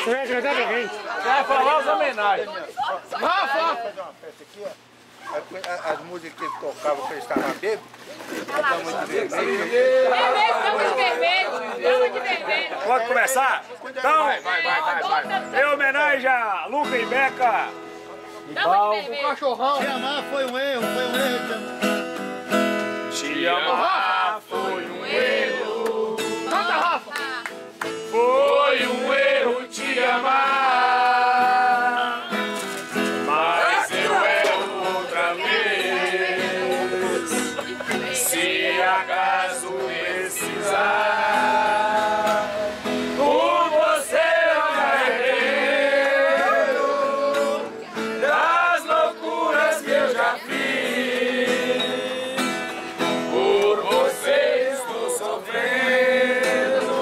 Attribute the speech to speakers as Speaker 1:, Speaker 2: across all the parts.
Speaker 1: Você vai cantar pra quem?
Speaker 2: Vai falar as homenagens.
Speaker 3: Rafa! Fazer uma festa aqui, ó. As músicas que ele tocava quando ele estava bêbado. Estamos de vermelho.
Speaker 4: Estamos de vermelho. Estamos de vermelho.
Speaker 1: Pode começar? Então,
Speaker 2: Vai.
Speaker 1: em homenagem a Luca e Beca.
Speaker 4: Estamos de vermelho.
Speaker 2: Cachorrão.
Speaker 3: Te amar foi um erro,
Speaker 1: Te amar foi um erro.
Speaker 2: Canta, Rafa.
Speaker 1: Foi um erro te amar. Mas eu erro outra vez. Se acaso precisar, por você eu me das loucuras que eu já fiz. Por você estou sofrendo,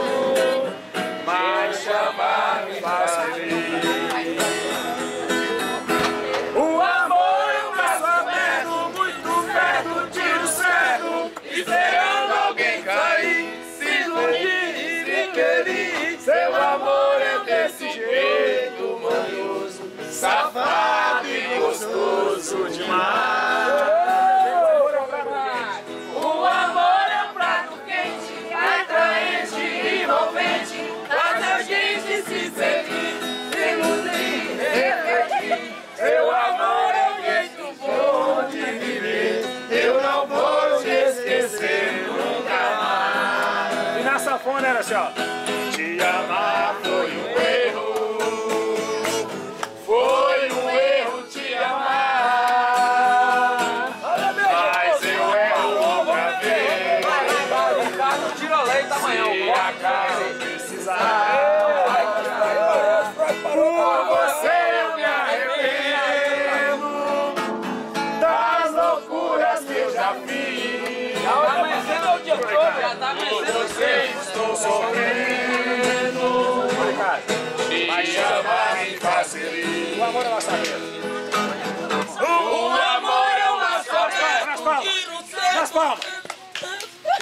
Speaker 1: mas chamar me faz feliz. O amor é um braço aberto, muito perto, tiro certo, esperando alguém cair, se iludir, se querer. Seu amor é desse jeito manhoso, safado e gostoso demais. O amor é um prato quente, atraente, envolvente, faz a gente se sentir, se iludir, refletir. Seu amor é um jeito bom de viver, eu não vou te esquecer nunca mais. E na sanfona era assim, ó. Te amar foi um erro, foi um erro te amar. Mas eu erro outra vez.
Speaker 2: Ricardo, tira a lei da manhã.
Speaker 1: Se acaso precisar, por você eu me arrependo das loucuras que eu já fiz.
Speaker 2: Tá amanhecendo o dia todo. Já tá
Speaker 1: Por
Speaker 2: amanhecendo o
Speaker 1: você
Speaker 2: dia.
Speaker 1: estou sofrendo. Te amar me faz feliz. O amor é uma sagrada. O amor é uma sagrada. Nas palmas. Nas palmas.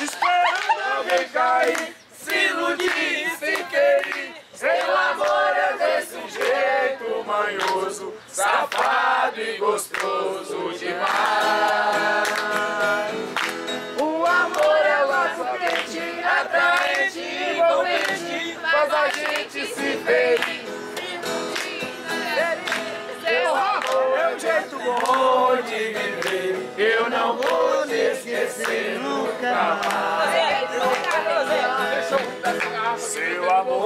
Speaker 1: Esperando alguém cair, se iludir, se querer. Seu amor é desse jeito manhoso, safado e gostoso demais. O amor é o laço quente, atraente, envolvente, faz a gente se feliz. Seu amor é um jeito bom de viver, eu não vou te esquecer nunca mais. Seu amor